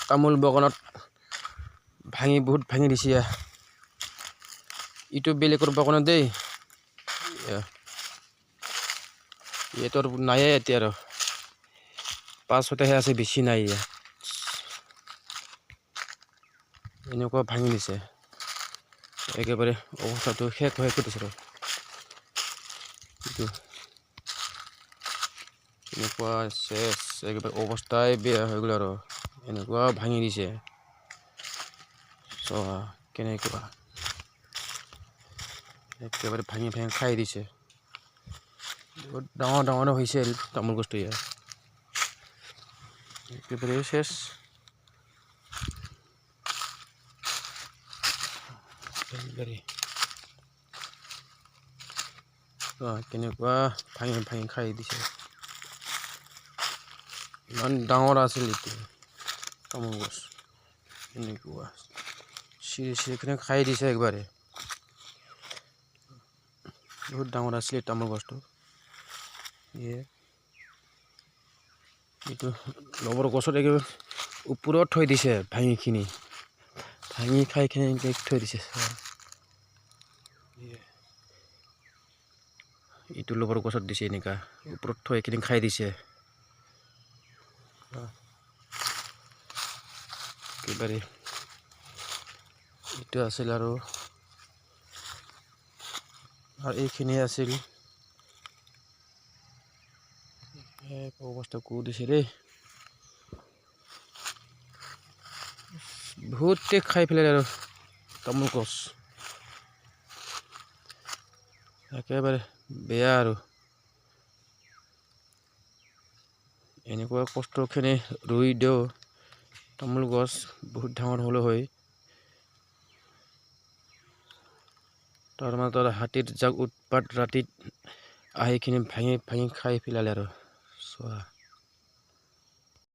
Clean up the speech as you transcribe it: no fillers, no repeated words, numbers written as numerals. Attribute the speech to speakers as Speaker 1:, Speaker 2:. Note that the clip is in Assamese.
Speaker 1: তামোল বাগানত বহুত ভাঙি দিছে ইটো বেলেগৰ বাগানত দেই এইটোৰ নাইয়ে এতিয়া আৰু 5-6টাহে আছে বেছি নাই এনেকুৱা ভাঙি দিছে একেবাৰে অৱস্থাটো শেষ হৈ গৈছে আৰু এনেকুৱা শেষ একেবাৰে অৱস্থাই বেয়া হৈ গ'ল আৰু এনেকুৱা ভাঙি দিছে কেনেকুৱা একেবাৰে ভাঙি খাই দিছে বহুত ডাঙৰ হৈছে তামোল গছটো একেবাৰে শেষ কেনেকুৱা ভাঙি খাই দিছে ইমান ডাঙৰ আছিল এইটো তামোল গছ এনেকুৱা চিৰিখিনি খাই দিছে একবাৰে বহুত ডাঙৰ আছিল তামোল গছটো এইটো লবৰ গছত একেবাৰে ওপৰত থৈ দিছে ভাঙি খাই থৈ দিছে এইটো লবৰ গছত দিছে এনেকা ওপৰত থৈ খাই দিছে একেবাৰে এইটো আছিল আৰু এইখিনি আছিল অৱস্থা কৰি দিছে দেই বহুতে খাই পেলাই আৰু তামোল গছ একেবাৰে বেয়া আৰু এনেকুৱা কষ্টখিনি ৰুই দিও তামোল গছ বহুত ডাঙৰ হ'লে হয় তাৰ মাজত হাতীৰ জাক উৎপাত ৰাতিত আহিখিনি ভাঙি খাই পেলালে আৰু